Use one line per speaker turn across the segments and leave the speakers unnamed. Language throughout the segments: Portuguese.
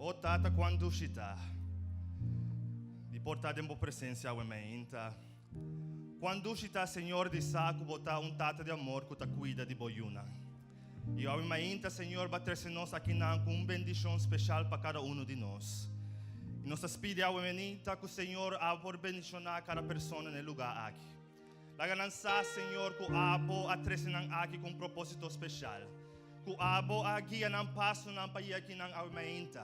O Tata, quando uscita, di portare in tua presenza a meinta. Quando uscita, Signore, di saco, botar Tata di amor que ta cuida di boiuna. E a meinta, Signor, batterse nós aqui com bendição especial para cada de nós. E nós pedimos a meinta que o Senhor a por bendicionar cada pessoa no lugar aqui. La ganança, Senhor, que abo a tresinang aqui com propósito especial. Que abo a guia ng passo ng payaki ng meinta.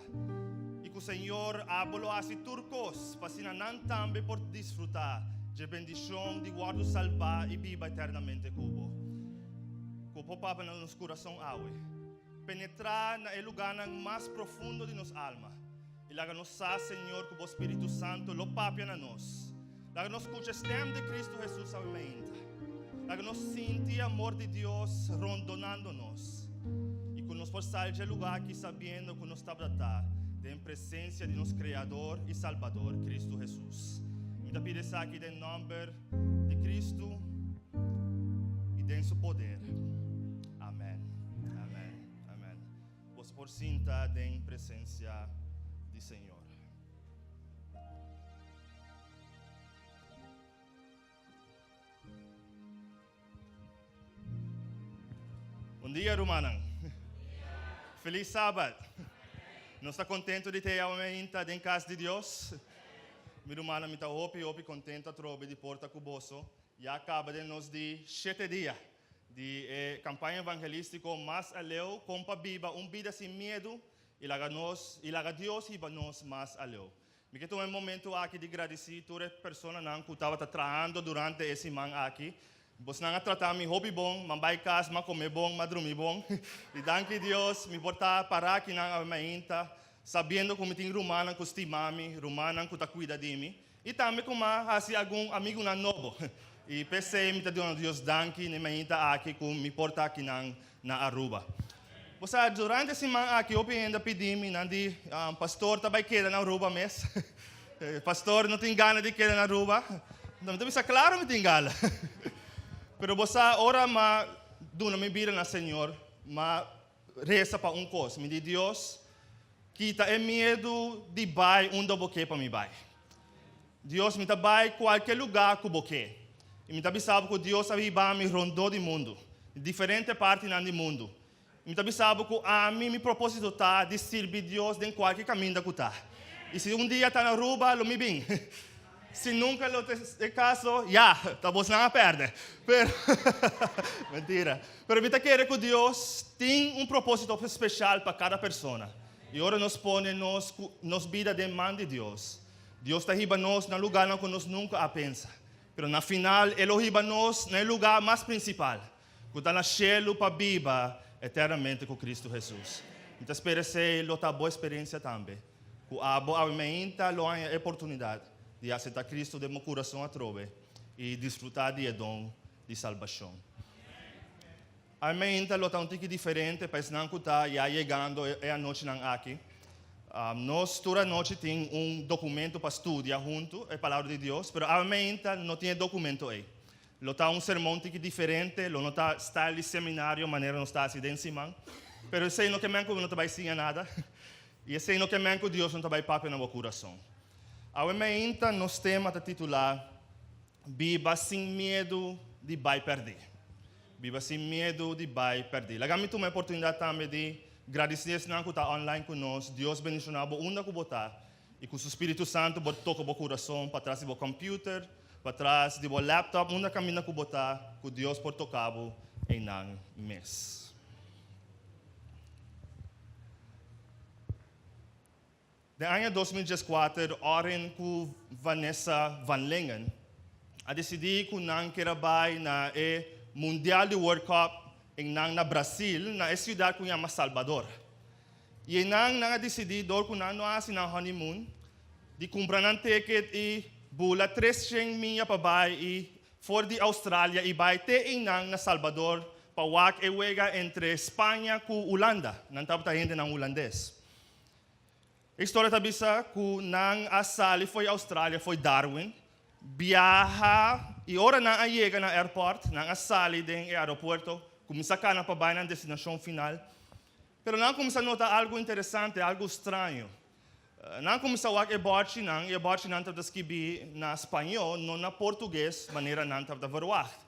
E que o Senhor abo lo asi turcos, pasinanan tambe por desfrutar de bendição de guardo salvar e viva eternamente cubo. Cupo papa na nos coração awe. Penetrar na lugar mais profundo de nos alma. E laga nos sa, Senhor, que o Espírito Santo lo papia na nós. Laga nos escucha stem de Cristo Jesus a meinta. Laga nos sentir amor de Deus rondonando-nos. E que nos possa sair lugar aqui sabendo que nos está em presença de nosso Criador e Salvador, Cristo Jesus. Me da pide aqui em nome de Cristo e de seu poder. Amém. Amém. Amém. Vos por sinta em presença do Senhor. Bom dia, Romanang. Feliz sábado. Nós estamos contentes de ter a meinta em casa de Deus. Meu irmão, me está opi contente a trobe de Porta Cuboso. E acaba de nos de 7 dias de campanha evangelística mais aleu, compa biba, vida sem medo, e laga Deus e nós mais aleu. Me que um momento aqui de agradecer a todas as pessoas que estavam trabalhando durante esse mês aqui. Você não tratar me hobby bom, mambai casa, ma comer bom, ma dormir bom. E danke Deus, me portar para aqui na meinta, sabendo que me tem romana que estimami, romana que ta cuida de mim. E também como assim algum amigo na novo. E pensei me tá dando Deus danke na meinta aqui que me porta aqui na Aruba. Você durante esse mês aqui eu ainda pedi me nandi pastor também queda na Aruba mês. Pastor não tem gana de queda na Aruba. Não tem claro me tem gana. Pero você ora ma duna me vira na Senhor, ma reza para coisa, me diz Deus, quita é medo de vai onde eu boque para me vai. Deus me dá vai qualquer lugar que eu boque. E me dá sabe que Deus aviva me rondou do mundo, diferente parte do mundo. Me dá sabe que a mim me propósito tá de servir Deus em qualquer caminho que tá. E se dia tá na Aruba, lo me bem. Se nunca lo é caso, talvez não perde. Pero, mentira. Pero me quer que Deus tem propósito especial para cada pessoa. E agora nos põe nos vida de mão de Deus. Deus está riba nós no lugar que nós nunca a pensa. Pero na final, Ele riba nós no lugar mais principal. Que está no cielo para viva eternamente com Cristo Jesus. Então, espero que lo tá boa experiência também. Que a boa meinta lo a oportunidade de aceitar Cristo de meu coração a trove e desfrutar de dom de salvação. A meinta lo tá um tique diferente, pois não que está já chegando a noite não aqui. Nós toda noite tem documento para estudar junto, a palavra de Deus, mas a meinta não tem documento aí. Lo tá sermão tique diferente, lo não tá style seminário, maneira não está assim de cima. Pero sei no que manco não vai ensinar nada. E sei no que manco Deus não vai papel no meu coração. A meinta nos tema a titular Viva sem medo de vai perder. Viva sem medo de vai perder. Lagami uma oportunidade também de agradecer se não está online conosco. Deus bendicionado onde que botar e que o Espírito Santo toca o coração para trás do computer, para trás do laptop, onde caminha que botar que Deus por tocar em um mês. No ano 2014, oren ku Vanessa Van Lengen, a decidir que não queira vai na Mundial de World Cup na Brasil, na cidade que chama Salvador. E não a decidir que não há na honeymoon, de comprar um ticket e bula 300 milha para vai e for de Austrália e vai ter na Salvador para wak e wega entre Espanha e Holanda. Não estava ainda na holandês. A história está bisa que nang asali foi Austrália, foi Darwin, viaja e ora na chega na airport, nang asali den aeroporto, começa a para na destinação final. Pero não começa a notar algo interessante, algo estranho. Nang kumisawak e-barchi nang tabda skibi na Espanhol, no na Português, maneira nang tabda verwacht.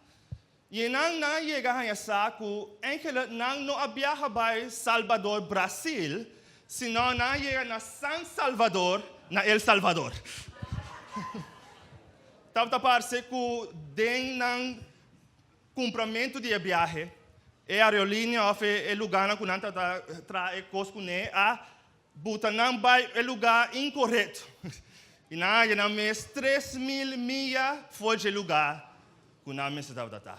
E nang na yega hanya sa ku enkele nang no abiyaha bay Salvador, Brasil, sino na yega na San Salvador, na El Salvador. Tabda parse ku den nang cumprimento de viaje, e a aerolínea ofe e lugar na kunanta tra e koskune a Butanang by o lugar incorreto. E na mês 3.000 milhas foi de lugar que na mês da.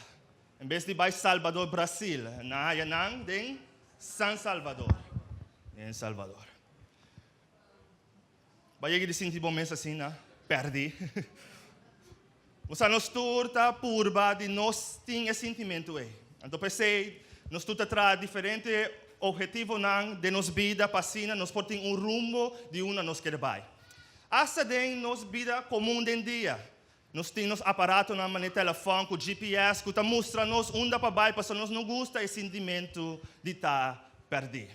Em vez de by Salvador, Brasil, na nang de San Salvador, em Salvador. Vai de sentir bom mês assim, na perdi. Os anos turta purba de nós tinha sentimento aí. Então pensei, nós turta tra diferente objetivo de nos vida passina, nos portem rumo de uma nos quer vai. Essa den nos vida comum den dia. Nós temos aparato na mane telefone com GPS que mostra nos onde para vai, para nós não gosta esse sentimento de perder.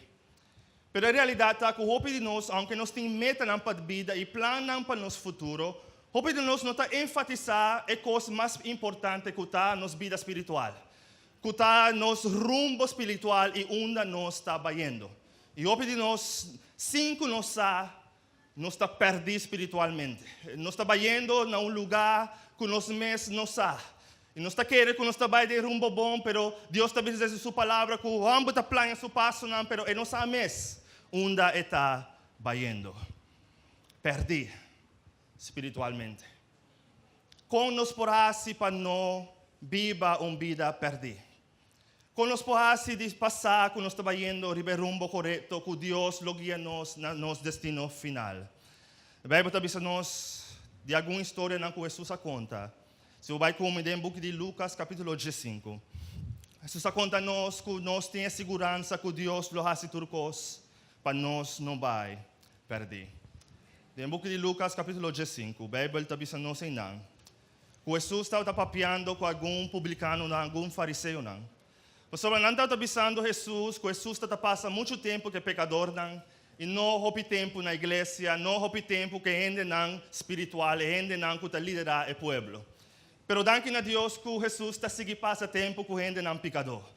Pero a realidade tá que o hope de nós, aunque nós temos meta na vida e plano para nosso futuro, hope de nós não tá enfatizar a coisa mais importante que tá nos vida espiritual. Que está nos rumbo espiritual e onde nós está indo. E hoje de nós, cinco nós está perdido espiritualmente. Nós está indo a lugar que nós mesmos não sabemos. E nós está querendo que nós está indo de rumbo bom, pero Deus está dizendo sua palavra que o ambos está planejando seu passo, não, pero não sabe mesmo onde está indo. Perdido espiritualmente. Como nos porase para não viva uma vida perdida. Quando nós podemos passar, quando nós estamos indo o rumbo correto, que Deus lo guia nos na nosso destino final. A Bíblia está nos de alguma história que Jesus conta. Se você vai comigo no book de Lucas, capítulo 15. Jesus conta nos que nós temos segurança que Deus lo faz tudo coisas para nós não vai perder. No book de Lucas, capítulo 15, a Bíblia está dizendo nos que Jesus estava papeando com algum publicano, algum fariseu. Pessoal, não está avisando Jesus que Jesus está passando muito tempo que é pecador, e não houve tempo na igreja, não houve tempo que ainda não espiritual, ainda não que está liderar o povo. Pero danke a Deus que Jesus está seguindo passa tempo que ainda não pecador.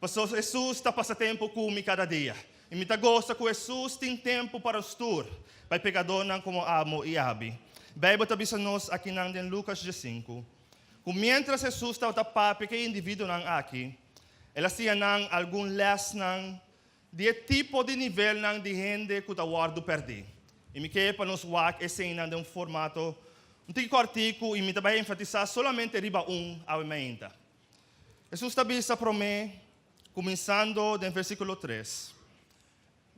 Pessoal, Jesus está passando tempo comigo cada dia. E me gosta que Jesus tem tempo para estudar, para pecador não como amo e abi. A Bíblia está dizendo aqui em Lucas 15, que mientras Jesus está papi que indivíduo aqui, ela tinha algum les de tipo de nível de gente que está guardo perdido. E me quer para nos wak esse de formato tico artigo e me vai enfatizar somente riba a menta. Jesus está bisa para mim, começando do versículo 3.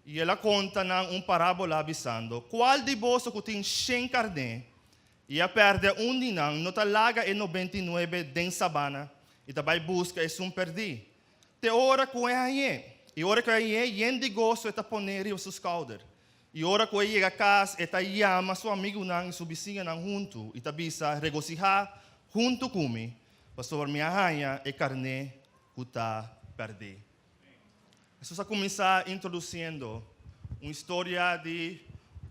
E ela conta parábola avisando, qual de vós que tem 100 carne e a perde dinang, não talaga 99 den sabana e também busca perdido. Te ora com ele, e ora com ele, yende gosto está poner os seus cauder. E ora com ele chega a casa, está chama seu amigo e sua vizinha junto, e tabisa regocijar junto comigo, para sobre minha rainha e carne que está perdida. Jesus começa introduzindo uma história de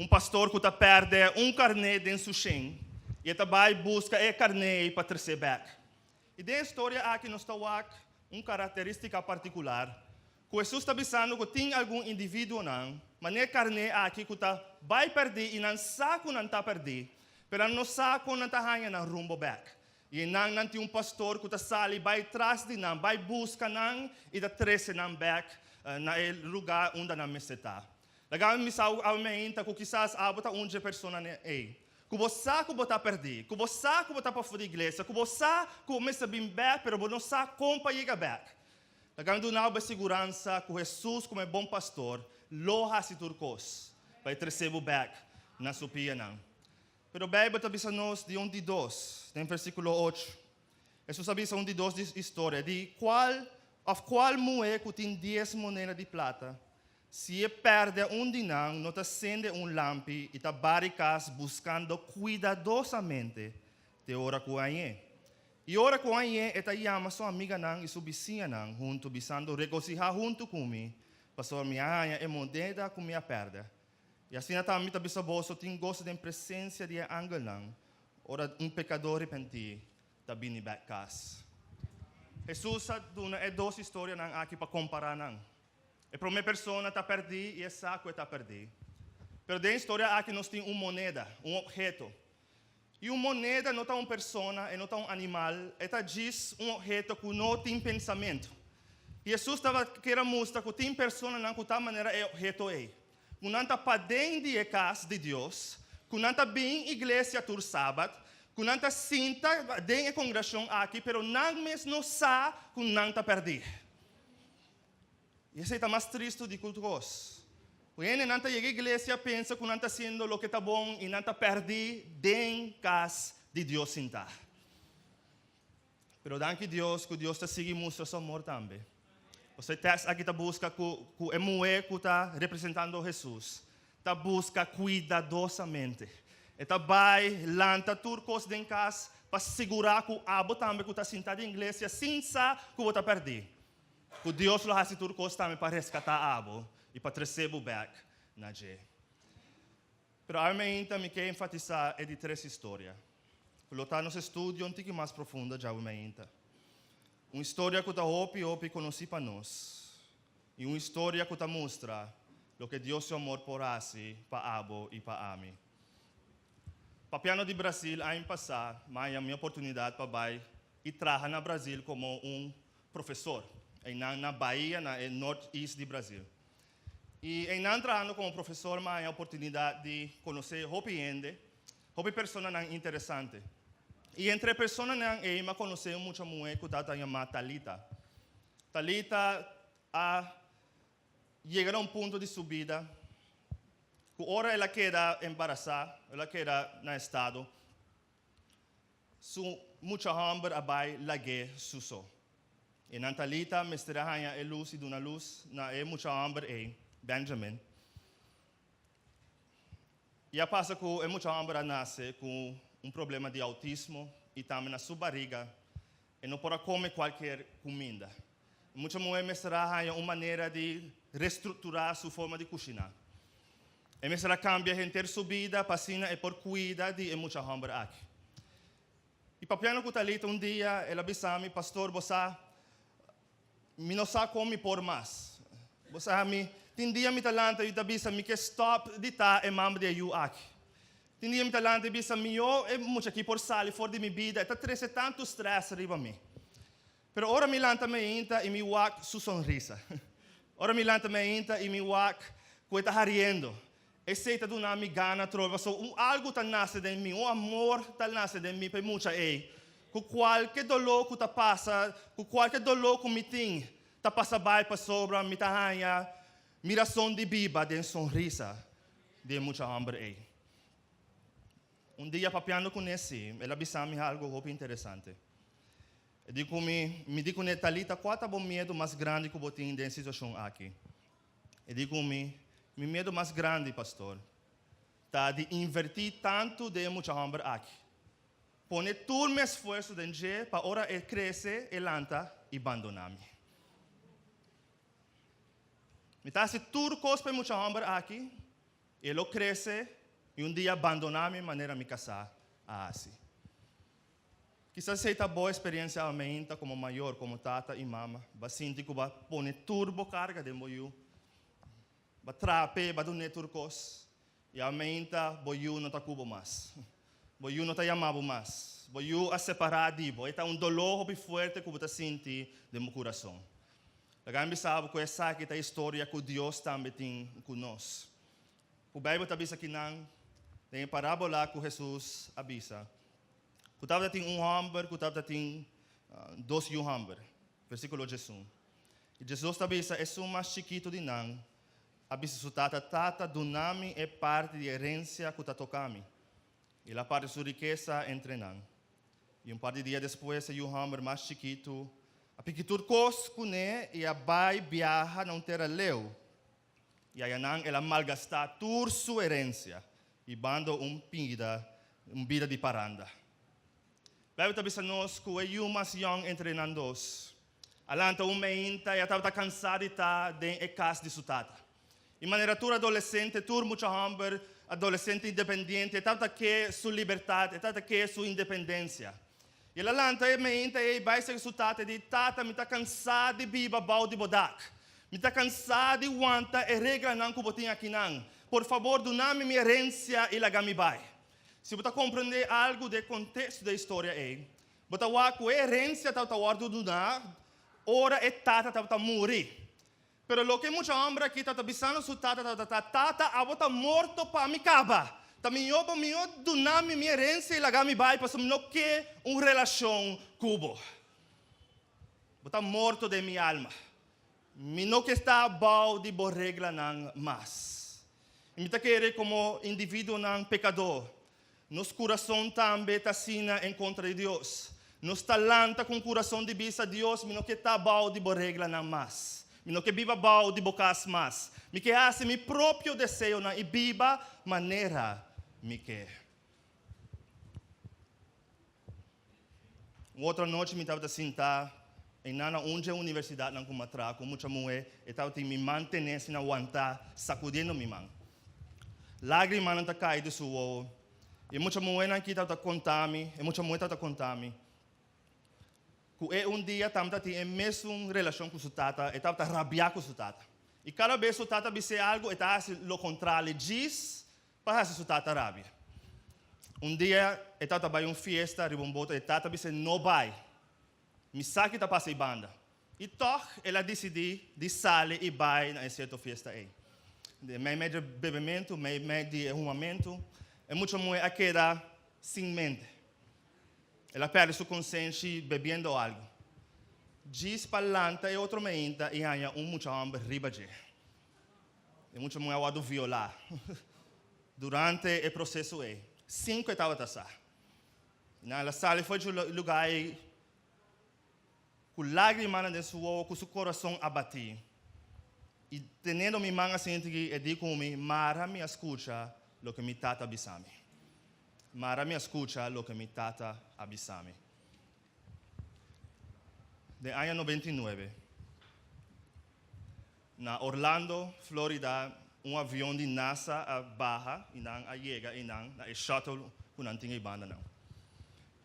pastor que perde carne dentro do seu chen, e também busca a carne para trazer back. E da história aqui nós estamos uma característica particular, que Jesus está avisando que tem algum indivíduo mas a carne aqui que vai perder e não sabe que não está perdido, mas não sabe que não está indo no rumbo back. E não tem pastor que sale, vai atrás de não, vai buscar não e está trazendo back no lugar onde não está. Legal, me sabe a mente que quizás há outra pessoa aí. Que você que está perdido, que você que está para fora da igreja, que você que começa a vir back, mas você não sabe como chegar back. Legal, não há segurança que Jesus, como é bom pastor, lo hace turcos, para trazer o back na sua pia. Mas a Bíblia está dizendo de dois, no versículo 8. Jesus avisa de dois de história, de qual mulher que tem 10 moedas de prata, se perde dinang, não acende lampi e está barricas buscando cuidadosamente de ora com ele. E ora com ele, está chama sua amiga e sua vizinha junto, visando regocijar junto comigo, para sua minha rainha e moneda com minha perda. E assim natami tabi sa boso, ting gosto da presença de angel lang, ora pecador repenti, tabi ni batkas. Jesus sa duna é duas histórias nang aqui para comparar nang. E para uma pessoa tá perdi e é saco tá perdi. Pero de história aqui nós tem moneda, objeto. E moneda não tá persona, e não tá animal, tá diz objeto que não tem pensamento. E Jesus estava querendo mostrar que tem persona não que tal maneira é objeto é. Que não tá para dentro de casa de Deus, que não tá bem igreja tur sábado, que não está sinta dentro da congregação aqui, pero não mesmo não sabe que não está perdido. E esse é mais triste de cultos. Quando não está chegando à igreja, pensa que não está sendo o que está bom e não está perdido dentro da casa de Deus sentar. Pero danke Deus que Deus está seguindo mostrar seu amor também. Você texto aqui está busca que é mulher que está representando Jesus. Está busca cuidadosamente. Eta vai lanta turcos den cas para segurar que o abo também que está sentado em igreja sem saber que o está perdido. Que Deus lo hace turcos também para resgatar abo e para trazer o back na je. Pero a mim também quer enfatizar é de três histórias. Pelo tá nos estudo um pouco mais profunda já o meinta. Uma história que está hopi conheci para nós. E uma história que está mostra o que Deus seu amor por assim para abo e para ami. Papiano de Brasil, ano passado, mas a minha oportunidade para ir e trabalhar no Brasil como professor, na Bahia, no norte-oeste do Brasil. E entrando como professor, mas a oportunidade de conhecer hobby pessoas interessantes. E entre pessoas eu conheci muita mulher que está chamada Talita. Talita chegou a ponto de subida. Que ora ela queda embaraçada, ela queda no estado, muita hambre abai lage suso. E na Talita, mestra hanya luz e duna luz, na muita hambre Benjamin. E a passa que muita hambre nasce com problema de autismo e também na sua barriga, e não pode comer qualquer comida. Muita mulher mestra hanya uma maneira de reestruturar sua forma de cozinhar. E me será cambia entre subida, passina e por cuida de muita hambre aqui. E papiano que talita dia, ela bisami, pastor, você me não sabe como por mais. Você me tem dia me talanta e tabisa me que stop de tá e mamma de you aqui. Tem dia me talanta e bisa me eu é muito aqui por sali fora de minha vida, está treze tanto stress arriba me. Pero ora me lanta me inta e me wak su sonrisa. Ora me lanta me inta e me wak que está riendo. Esse tá do nome gana trova, algo tá nasce de mim, amor tá nasce de mim, para muita que qualquer dolor que tá passa, que qualquer dolor que me tem, tá passa vai para sobra, me tá hanha, miração de biba, de sonrisa, de muita hambre dia papiando conheci, ela bisami algo muito interessante. Eu digo me digo que Talita qual tá bom medo mais grande que eu tenho dessa situação aqui. Eu digo meu medo mais grande, pastor, está de invertir tanto de muita hambre aqui. Pone todo o meu esforço dentro para ora ele crescer, ele lanta e abandonar-me. Me está se tudo coisa para muita hambre aqui, ele cresce e dia abandonar-me de maneira me casar assim. Quizás seja boa experiência a mim, como maior, como tata e mama, vai sentir que vai pone turbo carga de moio. Batrape, badune turcos, e a menta, boiu não tá cubo mais. Boiu não tá chamado mais. Boiu a separar dibo. Eta dolor bem forte que você sente de meu coração. Agora sabe que essa aqui é a história que Deus também tem conosco. O Bíblia está dizendo que não tem parábola que Jesus avisa. Que estava tem hambre, que estava tem dois hambre. Versículo 11. E Jesus está dizendo, é o mais chiquito de não. Abis su tata do nome é parte de herência que está tocando. E a parte de sua riqueza entre nós. E par de dias depois, o hammer mais chiquito, a piquitur coscune e a bai viaja não terá leu. E aí ela malgasta toda sua herência e bando vida de paranda. Vai estar pensando nós que o mais young entre nós. Alanta meinta e estava cansado de estar dentro da casa de sua tata. In maniera tur adolescente, tur mucha hambre, adolescente independente, tata che su libertà, tata che su indipendenza. E la lanta e mente e vai se sutate di tata mi ta cansado di biba bau di bodak. Mi ta cansado di wanta e regra nan kubotinha kinang. Por favor, donami minha herança e lagami bai. Se você compreender algo do contexto da história aí, você vai com a herança tata guardo donar, ora e tata tata morrer. Pero lo que mucha hambre aqui tata bisano su tata abota morto pa mi caba. Também eu para mim donami minha herança e lagami bai para não que relação cubo. Bota morto de minha alma. Mi não que está bau de borregla nan mas. E me tá querer como indivíduo nan pecador. Nos coração também tá sina em contra de Deus. Nos talanta com coração de bisa Deus, mi não que está bau de borregla nan mas. Mi não que viva bau de bocas mas. Mi que hace mi próprio desejo na e viva maneira mi que. Outra noite me estava sentar em nana onde a universidade não comatra com muita mulher e estava me manter na aguentar sacudindo mi mão. Lágrimas não tá caindo suo e muita mulher não estava contando e muita mulher estava contando que dia estava em mesma relação com sua tata e estava rabiar com sua tata e cada vez sua tata disse algo e estava o contrário diz para sua tata rabia. Dia eu estava em uma festa ribomboto e tata disse não vai me saque da passe banda e toch ela decidiu de sair e vai na certa festa aí. Meio de bebimento, meio de arrumamento, é muito mulher a queda sem mente. Ela perde sua consciência bebendo algo. Diz para lanta e outro meinta e ganha muito hambre ribaje. E muito mulher a violar. Durante o processo aí, 5 estavam taçar. Na sala foi de lugar com lágrimas de suor, com seu coração abatido. E tendo minha mão assim, eu digo comigo, Mara me escuta lo que mi tata abisami. Mara me escuta lo que mi tata abisami. De ano 99, na Orlando, Florida, avião de NASA a barra, e não a chega, e não a shuttle, que não tinha banda não.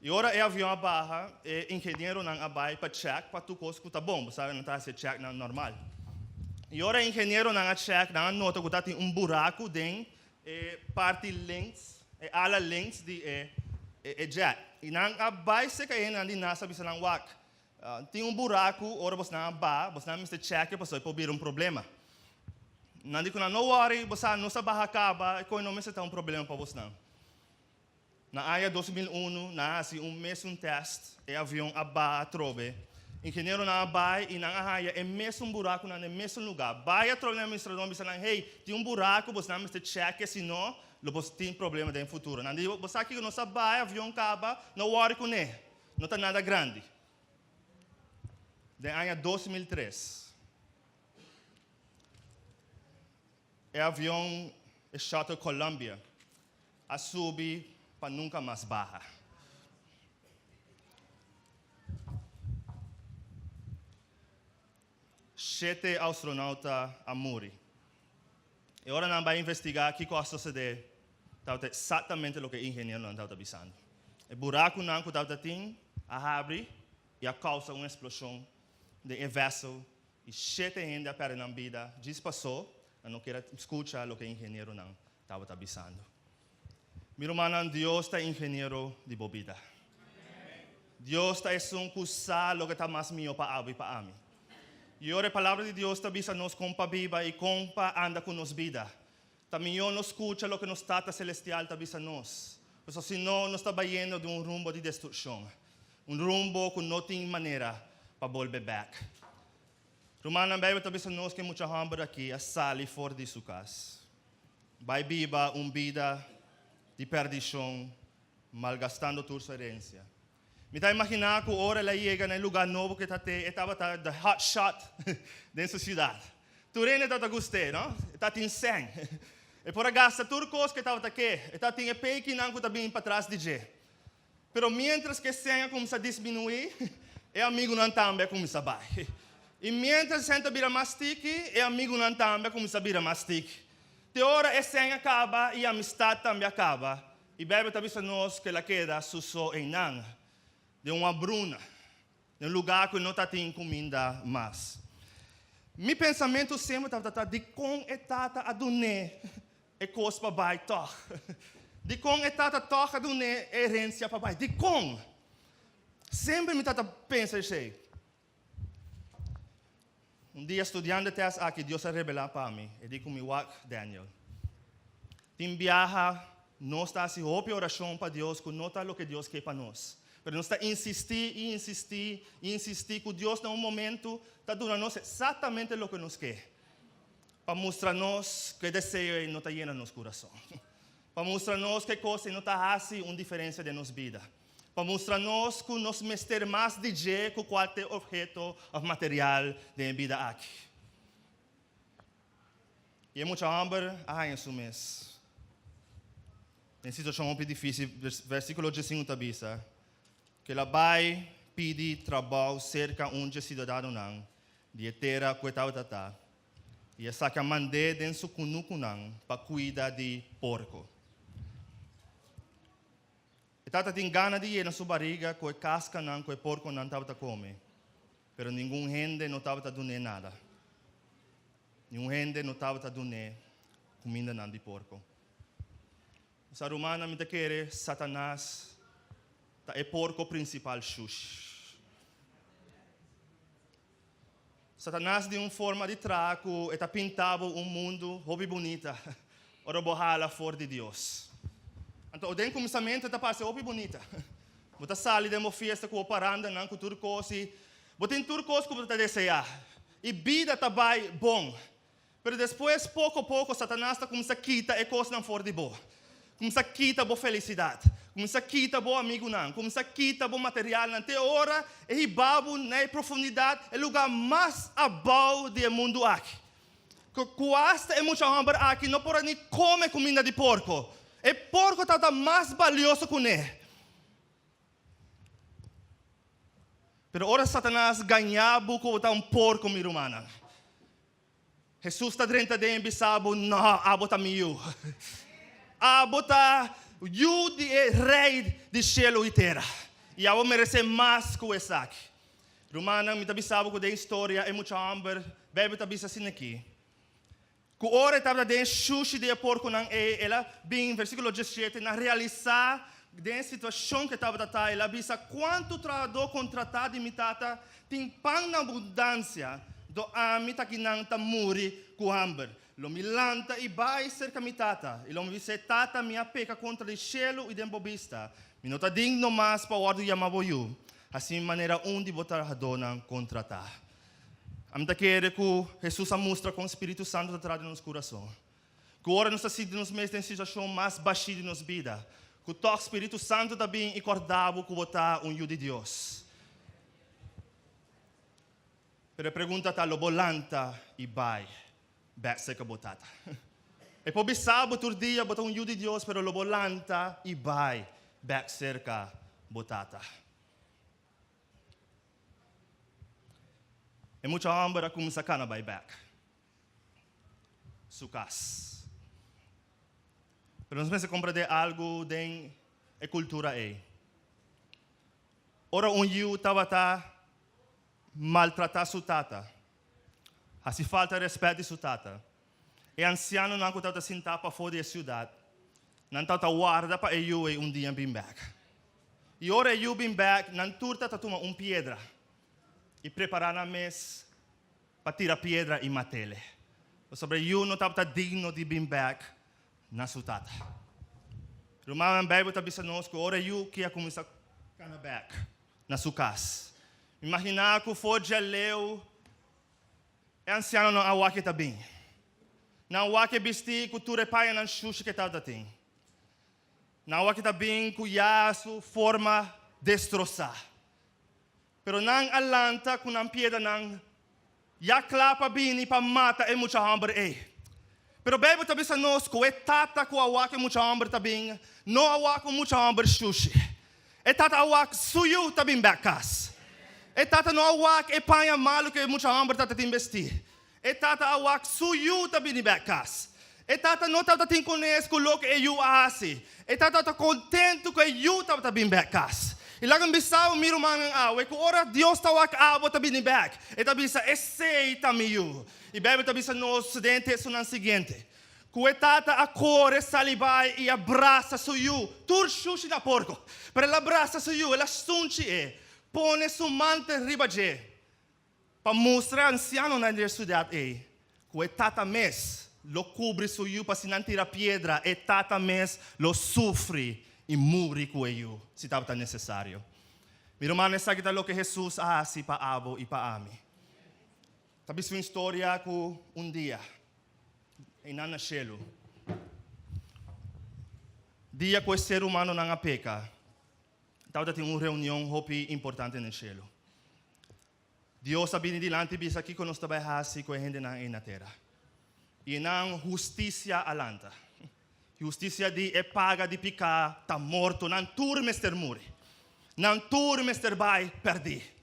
E agora é avião a barra, e engenheiro não abai para check, para tu coisa que tá bom, sabe, não tá se check não normal. E agora engenheiro não a check, não nota que tá tem buraco dentro, parte length, ala length de jet. E não abai se que ainda de NASA bisa não wak. Tem buraco, agora você não abai, você não miste check, você pode vir problema. Não digo não worry, você não sabe acaba, e coi não miste tá problema para você não. Na área 2001, nasce mês teste, e avião aba trobe. Engenheiro na abai e na área é mesmo buraco no mesmo lugar. Vai a trobe na administração, você não, hey, tem buraco, você não me check, senão você tem problema no futuro. Não digo, você aqui não sabe, avião acaba, não worry com ele, não está nada grande. Da área 2003, é avião Shuttle Columbia, a subir para nunca mais barra. Sete astronautas a morrer. E agora não vai investigar o que vai suceder. Estava exatamente o que o engenheiro não estava avisando. O buraco não estava tendo, abre e a causa uma explosão de vessel e sete ainda perdem a vida. Diz passou, não quero escutar o que o engenheiro não estava avisando. Meu irmão, Deus está engenheiro de bebida. Deus está usando o que está mais melhor para mim. E ora a palavra de Deus está bisa nos compa viva e compa anda com nos vida. Também eu não escuta o que nos Tata Celestial está bisa nos. Porque senão nós está indo de rumbo de destruição. Rumbo que não tem maneira para voltar back. Romana Bíblia está bisa nos que muita hambre aqui, a sali fora de sua casa. Vai viva vida de perdição, malgastando tua sua herência. Me está imaginando que agora ela chega no lugar novo que estava the hot shot dentro da cidade. Tu reina está gostei, não? Está em sangue. E por agasta tudo coisa que estava aqui, está em pé que não está bem para trás de je. Pero mientras que sangue começa a diminuir, o amigo não também começa a baixar. E mientras senta vira mastique, e amigo não também começa a virar mastique. De hora esse ano acaba e a amistade também acaba. E Bíblia está dizendo nós que ela queda só em nan, de uma bruna, de um lugar que não está tendo comida mais. Meu pensamento sempre está de como é tata a doné é coisa para bai toch. De como é tata toch a doné é herência para bai. De como? Sempre me tata pensa assim. Dia estudando teste aqui, Deus se revelar para mim. E digo me wak Daniel. Tim viaja, não está se hope oração para Deus, que não está o que Deus quer para nós. Mas nós está insistir que Deus, num momento, está dando a nós exatamente o que nos quer. Para mostrar-nos que desejo não está lleno no nosso coração. Para mostrar-nos que coisa não está fazendo uma diferença de nossa vida. Para mostrar-nos que nós mester mais de jeito que qualquer objeto ou material de vida aqui. E é muito hambre, em seu mês. Em situação muito difícil, versículo 15 tabisa, que ela vai pedir trabalho cerca onde cidadão não, de terra coitado tata, e essa que mandei dentro do cunuco não, para cuidar de porco. E tata tem gana de ir na sua barriga, com a casca não, com o porco não estava a comer, pero nenhum gente não estava a donar nada. Nenhum gente não estava a donar comida não de porco. Sa romana me quer Satanás é porco principal xuxa. Satanás de uma forma de traco está pintado mundo hobby bonita, ora borrala fora de Deus. Então, o den começamento está passando hobby bonita. Bota sali de uma festa com o paranda não com turcosi, bota em turcosi que bota desejar. E vida está bom. Mas depois pouco a pouco Satanás está começando a quitar e coisa não fora de boa. Começa a quitar boa felicidade. Começa a quitar bom amigo não. Começa a quitar bom material não. Até hora, é babo na profundidade, é o lugar mais abaixo do mundo aqui. Quase é muito hambre aqui, não pode nem comer comida de porco. E porco está mais valioso que ele. Pero ora Satanás ganhava com um porco, minha irmã. Jesus está dentro de mim, sabe, não, abota miu. Abota, you é rei de céu e terra. E eu mereço mais que esse aqui. Romana, me tabi sabe que a história é muito hambre, bebe tabi assim aqui. Que ora estava dentro sushi de porco não é, ela bem versículo 17 na realizar da situação que estava da ela bisa quanto trabalhador contratado e mitata tem pão na abundância do amita que não tá muri com hambre. Lo milanta e vai cerca mitata. E lo me dice tata minha peca contra o cielo e dembobista. Mi nota digno mais para ordem chamava eu. Assim maneira onde botar a dona contratar. Amta quer que Jesus mostra com o Espírito Santo atrás do nosso coração. Que ora nós estamos nos meses de situação mais baixa de nossa vida. Que o Espírito Santo também acordava que botar um de Deus. Pero a pergunta está lo volanta e vai. Back seca botata. E poi bisabo tur dia botar um de Deus, pero lo volanta e vai. Back cerca botata. E muito hambre a começar a vai back. Sucas. Pero nós pensamos compreender algo de cultura aí. Ora estava maltratar sua tata. Assim falta respeito sua tata. E anciano não estava sentado para fora da cidade. Não estava guarda para eu dia bem back. E ora eu bem back, não turta tomar pedra. E preparar na mesa para tirar pedra e matá-lo. Sobre eu não estava digno de bem back na sua tata. Romana Bíblia está dizendo que ora eu que ia começar a back na sua casa. Imaginar que foi de leu, é anciano não há que está bem. Não há que vestir que tu repaia na xuxa que está tem. Não há que está bem que a sua forma destroçar. Pero não alanta com a pieda não. Já clapa bem para mata é muito hambre é. Pero Bíblia está dizendo nós que é tata que há que muito hambre também. Não há que muito hambre xuxa. É tata há que suyo também becas. E tata no awak e panha malo que mucha hambre tata te investir. E tata awak suyu ta bini bekas. E tata no tata te conhece com o que eu assim. E tata tá contento que eu tata bini bekas. E lá quando bisau miro mangang awe, que ora Deus tá wak abo tá bini bek. E tá bisa essay tá miu. E bebe tá bisa no studente sunan seguinte. Cuetata a core salibai e abraça suyu. Tur shushi na porco. Per l'abraça suyu e la stunci e. Pone su mante ribaje. Pa mostrar anciano na universidade e. Cuetata mes lo cubre suyu pa sinan tira piedra e tata mes lo sufre e muri cueyu. Se tava necessário. Miro mane sabe lo que Jesus assim pa abo e pa ami. Tabi sua história com dia. E não nasceu. Dia que o ser humano não peca, estava tendo uma reunião hopi importante no céu. Deus sabia dilante bisa aqui que nós trabalhamos com a gente na terra. E não justiça alanta. Justiça de é paga de picar, tá morto, não turmester muri. Não turmester vai perder.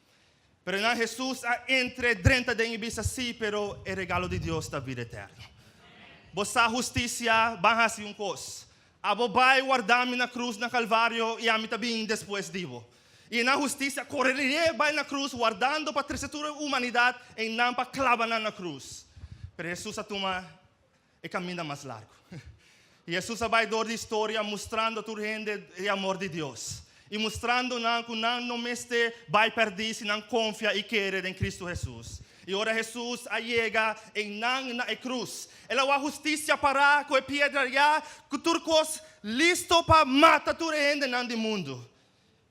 Pero não Jesus entre 30 de bisa sim, pero é regalo de Deus da vida eterna. Bossa justiça, banhasi cos. Abo vai guardar-me na cruz, na Calvário, e a mim também depois divo. E na justiça, correria vai na cruz, guardando para a terceira humanidade, e não para clavar na cruz. Pero Jesus atuma e caminha mais largo. E Jesus vai dar de história, mostrando a tua gente o amor de Deus. E mostrando que não meste vai perder se não confia e querer em Cristo Jesus. E ora Jesus chega em na cruz. Ela a justiça para com a pedra já, que turcos listo para matar tudo ainda não do mundo.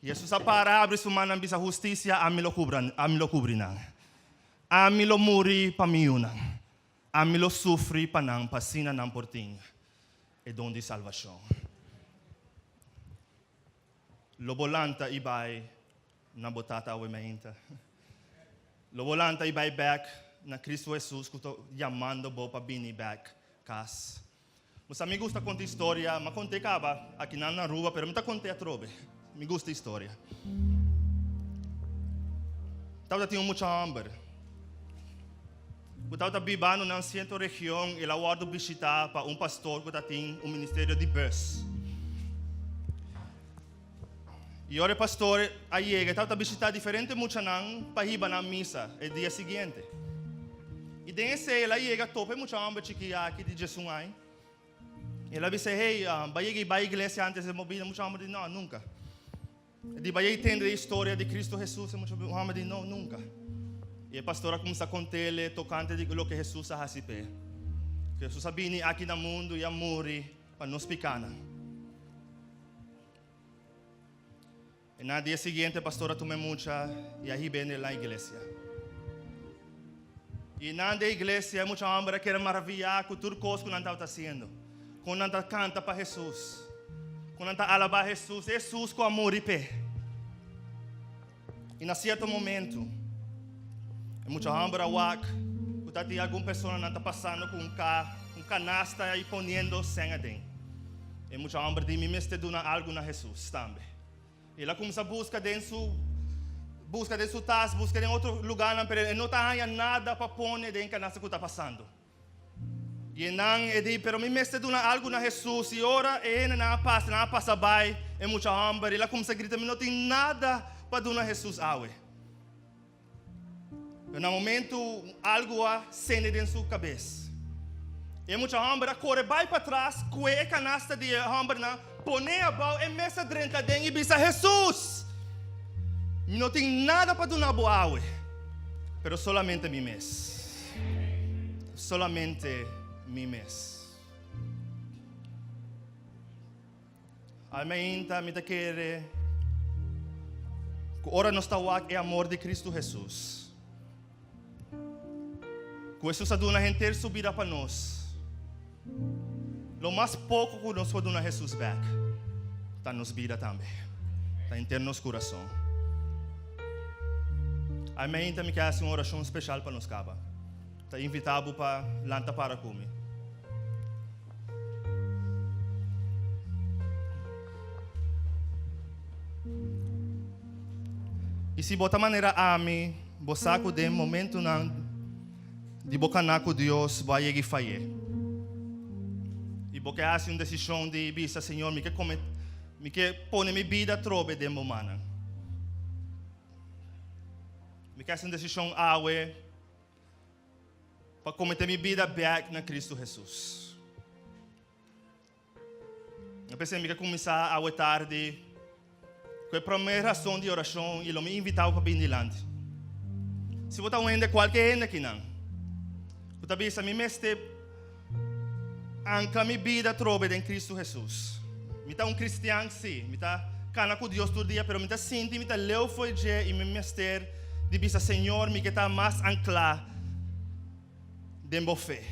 E Jesus para abre sua mão bisa justiça a me lo cobrir não. A me lo muri para mim não. A me lo sofre para não passina não portinho. E dom de salvação. Lo volanta e vai na botata ao meinta. Lo volanta e vai back na Cristo Jesus que estou chamando para vir back casa. Meus amigos está contando história, mas contei caba aqui na rua, pero me está contando a trobe. Me gusta a história. Estava tendo muita hambre. Eu estava vivendo na centro região e lá eu visitar para pastor que tinha ministério de bus. E ora pastor aí estava visitar diferente muita não para ir na missa no dia seguinte. E desse ela chega tope muita hambre aqui de Jesus aí. Ela disse hey, vai à igreja antes de mover muita hambre não nunca. De vai entender a história de Cristo Jesus muita hambre não nunca. E a pastora começa a contar ele tocante de lo que Jesus ha sipe. Jesus sabia aqui no mundo e a morrer para nos picana. E no dia seguinte, a pastora tomou muita e aí vem na igreja. E na igreja, muita hambre que era maravilha com tudo coisa que não estava fazendo. Quando não canta para Jesus. Quando não alaba Jesus, Jesus com amor e pé. E na certo momento, muita hambre a wak, que alguma pessoa não está passando com um canasta e ponendo sangue dentro. E muita hambre de mim mesmo dando algo na Jesus também. Ela começa a buscar dentro sua taça, busca em outro lugar, mas não está nada para pôr dentro da canasta que está passando. E não é de, pero me mestre dando algo na Jesus e ora não passa bem, é muita hambre. Ela começa a gritar, não tem nada para dar Jesus awe. E no momento algo acende dentro sua cabeça. E muita hambre corre vai para trás, com a canasta de hambre na põe a mão e mesa dentro e diz Jesus, não tem nada para dar boa água, pero solamente mi mes, solamente mi mes. Amém, tá me tá querer. Ora nós está aqui é amor de Cristo Jesus. Com Jesus a dona gente subirá para nós. Lo mais pouco que nós podemos dar Jesus back, está nos vida também, está em nosso coração. Amém. Também quer uma oração especial para nós caba. Está invitado para lanta para comer. E se bota maneira ami, bosaco de momento não de boca com Deus vai chegar fazer. E porque hace uma decisão de bisa, Senhor, me que pone minha vida trobe de momana. Me que hace uma decisão para cometer minha vida back na Cristo Jesus. Eu pensei que começar a tarde, com a primeira razão de oração, e me invitava para vir dilante. Se você está qualquer gente aqui não, você bisa me meste ancla minha vida trobe em Cristo Jesus. Me está cristiano sim, me está cana com Deus todo dia, pero me está senti, me está leu foi je e me mester de bisa Senhor, me que está mais ancla de minha fé.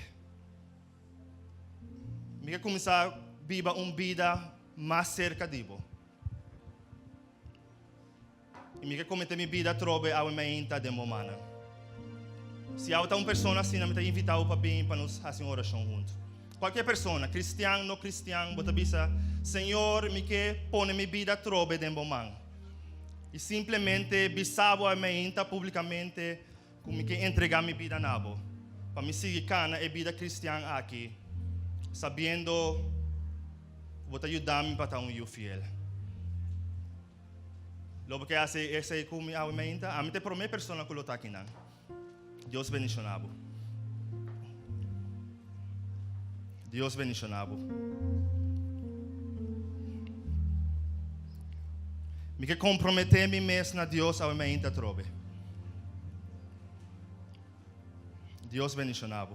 Me que começar a viver uma vida mais cerca de você. E me que cometer minha vida trobe a minha inta de momana. Se há uma pessoa assim, me está invitado para vir para nos fazer uma oração juntos. Qualquer pessoa, cristiano, não cristiano, bota bisa, Senhor, me que põe minha vida trobe de momana. E simplesmente bisabo a minha inta publicamente, como que entregar minha vida na bo. Para me seguir cana e vida cristiana aqui, sabendo, vou te ajudar-me para estar um fiel. Logo que hace esse como a minha inta, a mim te promete pessoa que lo está aqui não. Deus bendicionado. Deus bendicionado. Me que comprometer-me mesmo na Deus a minha inta trobe. Deus bendicionado.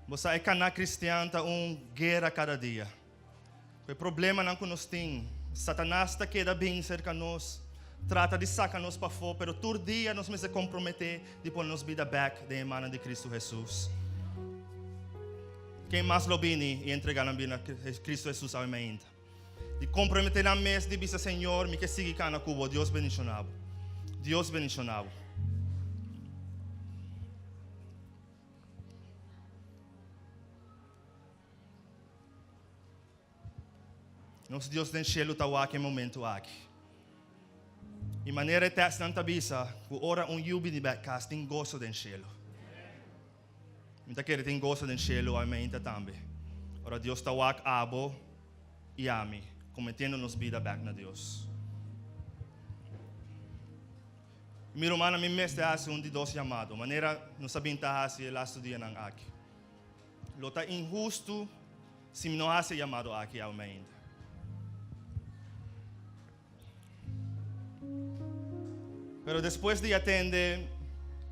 Você é cana cristiano tá guerra cada dia. O problema não que nós temos, Satanás está queda bem cerca de nós, trata de sacar nós para fora, pero todo dia nós se comprometer de pôr nos vida back de emana de Cristo Jesus. Quem mais lo bini e entregar na vida Cristo Jesus ao mente. De comprometer na mesa de bisa Senhor, me que siga cana cubo, Deus bendicionado. Deus bendicionado. Nosso Deus do céu está aqui no momento aqui. E maneira de testar na bisa, que ora yubi de backcast tem gozo do céu. Então quer tem gozo do céu a mente também. Ora Deus está aqui abo e ami, cometendo nos vida back na Deus. Meu irmão, me mestre hace de dois chamados. Maneira não sabia estar hace last dia não aqui. Lo está injusto se não hace chamado aqui ao mente. Pero depois de atender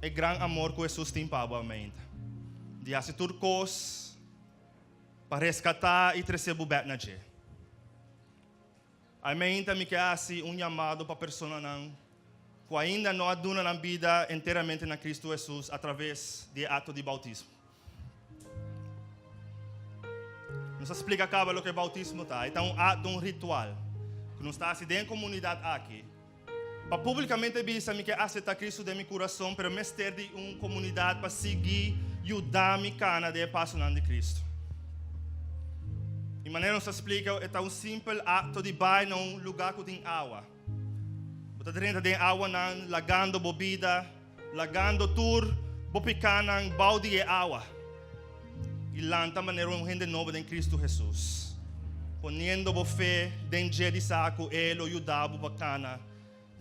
o grande amor que Jesus tem para a mente, de fazer tudo coisas para resgatar e trazer o back na gente. A mente me quer fazer chamado para a pessoa que ainda não aduna na vida inteiramente na Cristo Jesus através do ato de bautismo. Nos explica acaba o que é bautismo tá. É um ato, ritual que nos está fazendo em comunidade aqui. Para publicamente dizer que aceita Cristo de meu coração, pero mais ter uma comunidade para seguir e ajudar-me cana de apaixonar de Cristo. De maneira nos explica, é um simples ato de ir num lugar que tem água. Você dentro de água, lagando bebida, lagando tur, bopicana, balde de água. E lanta maneira gente nova em Cristo Jesus. Ponendo a fé dentro de saco, ele ajudava bacana.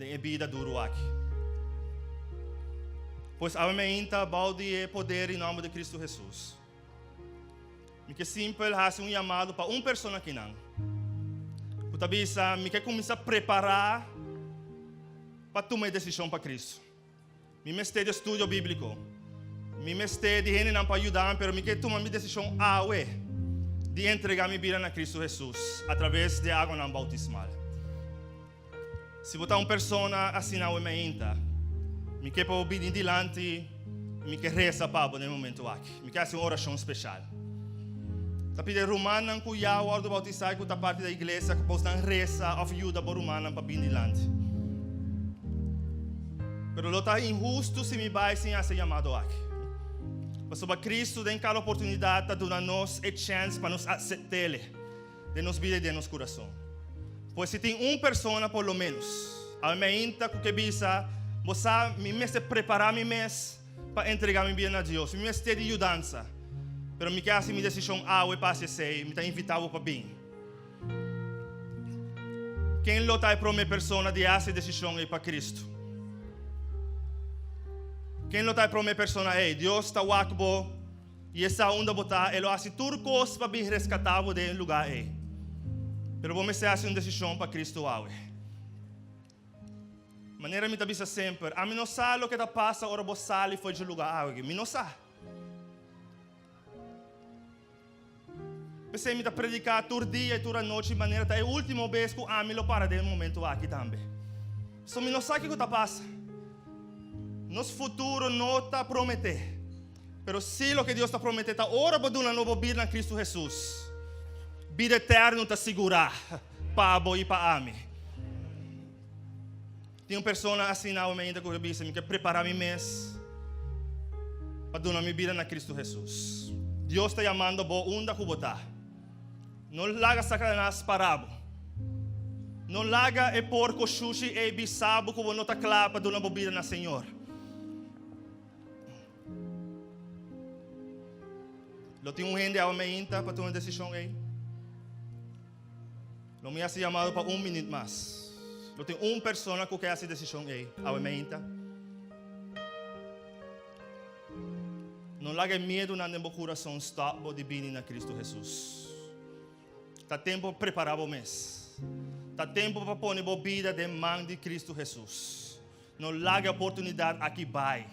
De vida duro aqui. Pois a minha balde é poder em nome de Cristo Jesus. Me que simples fazer chamado para uma pessoa aqui não. Puta bisa, me quer começar a preparar para tomar decisão para Cristo. Me mestre de estudo bíblico. Me mestre de gente não para ajudar, pero me quer tomar minha decisão de entregar minha vida na Cristo Jesus através de água não bautismal. Se você é uma pessoa assim na mente, me quer para ouvir em diante, me quer reza para no momento aqui. Me quer fazer uma oração especial. Tá pedindo romana que já o ordem bautizar que tá parte da igreja que possa reza of ajuda para romana para vir diante. Pero lo tá injusto se me vai sem esse chamado aqui. Sobre Cristo tem cada oportunidade de dar nós a chance para nos aceitar Ele, de nos vida e de nosso coração. Pois se tem uma pessoa, por lo menos, a minha que bisa, você me preparar me para entregar minha vida a Deus, me ter de ajudança, mas me quer assim minha decisão e passe sei, me está invitado para bem. Quem lo está para uma pessoa de fazer decisão é para Cristo? Quem lo está para uma pessoa é Deus está wakbo e essa onda botar ele hace tudo coisa para bem rescatado de lugar é. Pero vamos fazer uma decisão para Cristo hoje. Maneira me tabisa sempre, a mim não sabe o que está passa, ora você sai foi de lugar hoje, me não sabe. Pensei me predicar todo dia e toda noite de maneira que é a última vez que a mim lo para de momento aqui também. Só me não sabe o que está passa. Nosso futuro não está prometer, mas se o que Deus está prometendo está ora para dar uma nova vida em Cristo Jesus. Vida eterna está segurar para abo e para mim. Tem uma pessoa assim na minha vida que eu disse, me quer preparar me mês para dar minha vida na Cristo Jesus. Deus está chamando para onde que botar. Não larga sacanagem parado. Não larga e porco sushi e bisabo que não está claro para dar uma vida na Senhor. Lo tenho gente a minha para tomar uma decisão aí. Lo me hace chamado para minuto mais. Lo tenho uma pessoa que quer essa decisão aí, a minha. Não larga medo na meu coração, stop de vir na Cristo Jesus. Está tempo para preparar o mês. Está tempo para pôr a vida de mão de Cristo Jesus. Não larga a oportunidade aqui vai.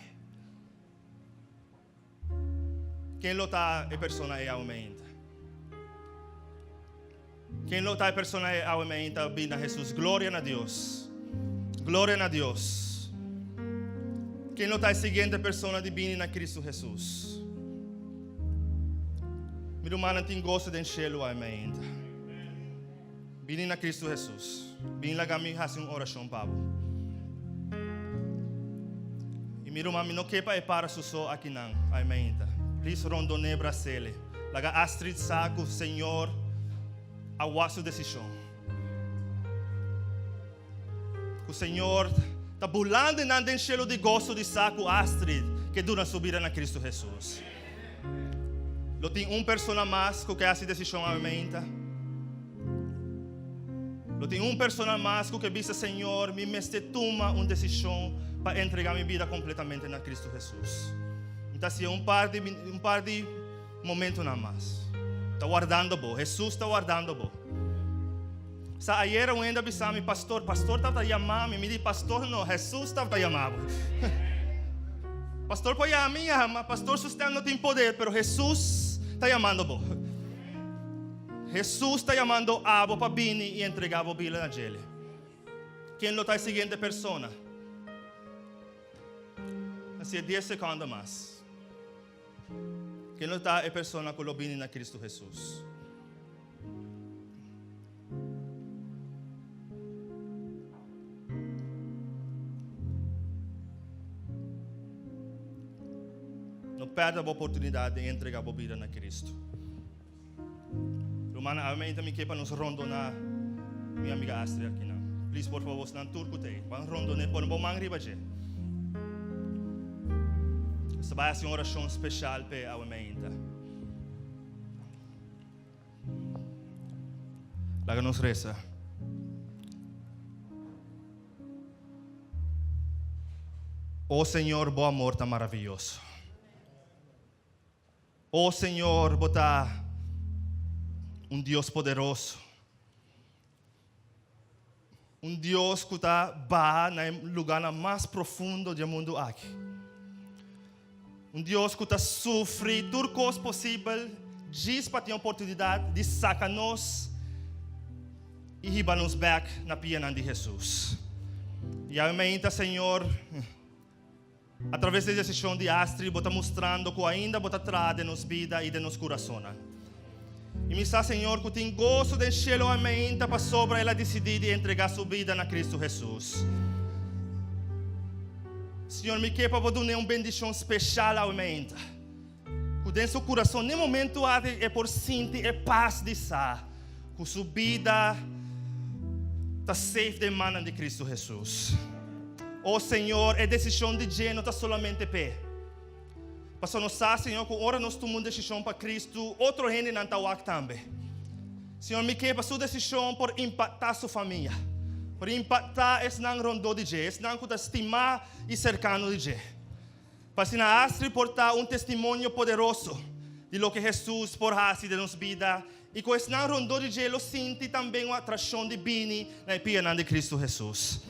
Quem lo está é pessoa é a minha. Quem lo está é pessoa é a minha, vindo a Jesus. Glória a Deus. Glória a Deus. Quem lo está é a seguinte pessoa de vir na Cristo Jesus. Meu irmão tem gosto de enchê-lo a minha. Vim na Cristo Jesus. Vim lá a mim fazer uma oração, Pablo. E meu irmão, não quer para só aqui não, a minha. Please rondone brasile. Laga Astrid saco, Senhor, a sua decisão. O Senhor está bulando na enchelo de gosto de saco Astrid que dura subir na Cristo Jesus. Lo tem uma pessoa mais que quer essa decisão a minha. Lo tem uma pessoa mais que diz, Senhor, me toma uma decisão para entregar minha vida completamente na Cristo Jesus. Então, assim, um par de momentos nada mais. Está guardando bom. Jesus está guardando bom. Sa ayer eu ainda avisava pastor estava chamando, me disse, pastor não, Jesus estava chamando. Pastor pode chamar, pastor você não tem poder, mas Jesus está chamando bom. Jesus está chamando a abo para vir e entregar a Bíblia na ele. Quem lo está a seguinte pessoa? Assim, 10 segundos mais. Quem não está é pessoa que lo vem na Cristo Jesus. Não perda a oportunidade de entregar a vida na Cristo. Romana, a mim também quer para nos rondonar minha amiga Astrid aqui não. Please, por favor, não turco te. Vamos rondonar por um bom mangri baje. Essa vai ser uma oração especial para a minha. Laga nos reza. Oh Senhor, bom amor tão maravilhoso. Oh Senhor, botar Deus poderoso. Deus que está no lugar mais profundo do mundo aqui. Deus que está sofre tudo coisa possível, diz para ter a oportunidade de sacar-nos e ribar-nos back na piana de Jesus. E a minha Senhor, através da decisão de Astrid, está mostrando que ainda está atrás de nossa vida e de nosso coração. E me está, Senhor, que tem gosto de encher a mente para sobre ela decidir de entregar sua vida na Cristo Jesus. Senhor, me quer para dar uma bendição especial à mente. que dentro do coração, no momento é por sentir a paz de sa, que sua vida está safe de mano de Cristo Jesus. Oh Senhor, é decisão de Deus, não está solamente pé. Mas nós sabemos, Senhor, que ora nós tomamos decisão para Cristo, outro gente não está aqui também. Senhor, me quer para sua decisão por impactar sua família, por impactar esse não rondô de Deus, esse não que está estimar e cercano de Deus. Para se nós reportar testemunho poderoso de lo que Jesus por fazer de nossa vida, e com esse não rondô de Deus, sente também uma atração divina na pia de Cristo Jesus.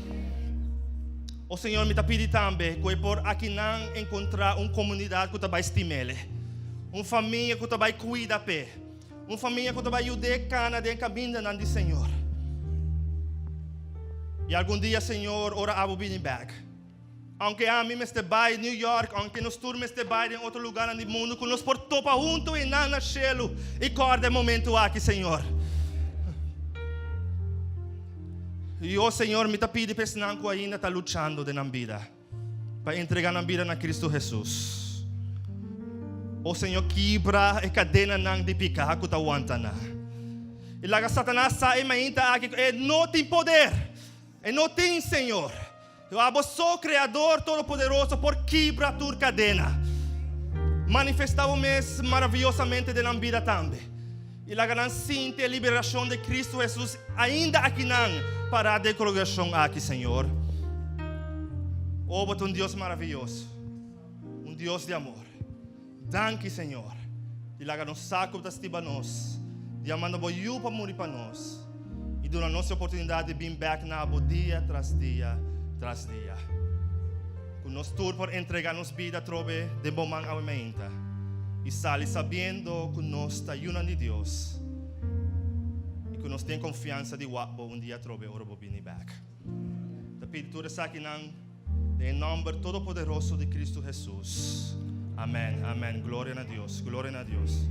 O Senhor me está pedindo também que por aqui não encontrar uma comunidade que vai estimar, uma família que vai cuidar pé, uma família que vai ajudar cana de caminho do Senhor. E algum dia, Senhor, ora I will be back. Aunque a mim esteja em New York, aunque nós turmos esteja em outro lugar no mundo, que nós por topa junto e não na cielo, e corda momento aqui, Senhor. E o Senhor me está pedindo para que ainda está lutando na vida, para entregar a vida na Cristo Jesus. O Senhor quebra a cadena de picar que está aguantando. E lá Satanás sai ainda aqui, não tem poder, não tem Senhor. Eu sou o Criador Todo-Poderoso por quebrar a tua cadena. Manifestamos maravilhosamente na vida também. E a ganância e a liberação de Cristo Jesus ainda aqui não para de congregação aqui, Senhor. Oh, um Deus maravilhoso, um Deus de amor. Danke, Senhor. E lá nos saco das tibanos, de amando boiu para morrer para nós. E dando a nossa oportunidade de vir back na dia tras dia tras dia. Com nós tur por entregar nos vida trobe de bomang awementa. E sale sabendo que nós está junto de Deus. E que nós temos confiança de que dia trobe ora bobini back. Da pintura sa aqui em nome todo poderoso de Cristo Jesus. Amém. Amém. Glória a Deus. Glória a Deus.